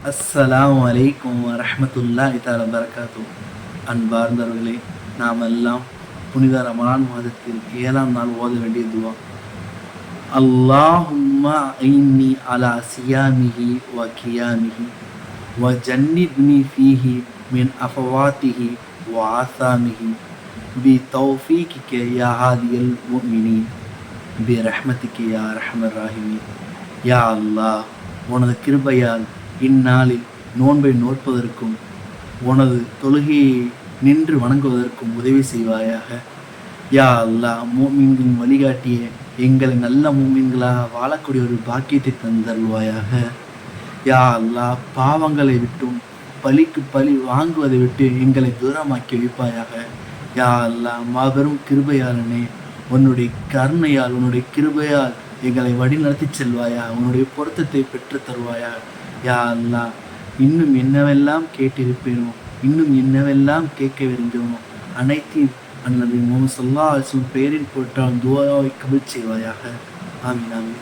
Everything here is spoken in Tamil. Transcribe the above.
அஸ்ஸலாமு அலைக்கும் வரஹ்மத்துல்லாஹி தஆலா வபரகாத்துஹு. அன்பார்ந்தவர்களே, நாம் எல்லாம் புனித ரமலான் மாதத்தில் 7ஆம் நாள் ஓத வேண்டிய துவா, அல்லாஹும்ம ஐன்னி அலா சியாமிஹி வ கியாமிஹி வ ஜன்னிப்னி ஃபீஹி மின் அஃபவாத்திஹி வ ஆசாமிஹி பி தௌஃபீகிக யா ஹாதியல் முஃமினீன் பி ரஹ்மதிக யா அர்ஹமர் ராஹிமீன். யா அல்லாஹ், உனது கிருபையால் இந்நாளில் நோன்பை நோற்பதற்கும் உனது தொழுகையை நின்று வணங்குவதற்கும் உதவி செய்வாயாக. யா அல்லாஹ், மூமின்களின் வழிகாட்டிய எங்களை நல்ல மூமின்களாக வாழக்கூடிய ஒரு பாக்கியத்தை தந்தருள்வாயாக. யா அல்லாஹ், பாவங்களை விட்டும் பழிக்கு பழி வாங்குவதை விட்டு எங்களை தூரமாக்கி வைப்பாயாக. யா அல்லாஹ், மாபெரும் கிருபையாளனே, உன்னுடைய கருணையால் உன்னுடைய கிருபையால் எங்களை வழிநடத்தி செல்வாயா, உன்னுடைய பொருத்தத்தை பெற்று தருவாயா. யா அல்லாஹ், இன்னும் என்னவெல்லாம் கேட்டிருப்பேனோ, இன்னும் என்னவெல்லாம் கேட்க விரும்பினோ அனைத்தையும் அல்லது முஹம்மது ஸல்லல்லாஹு அலைஹி வஸல்லம் பெயரில் போட்டால் துஆவை கபூல் செய்வாயாக. ஆமீன் ஆமீன்.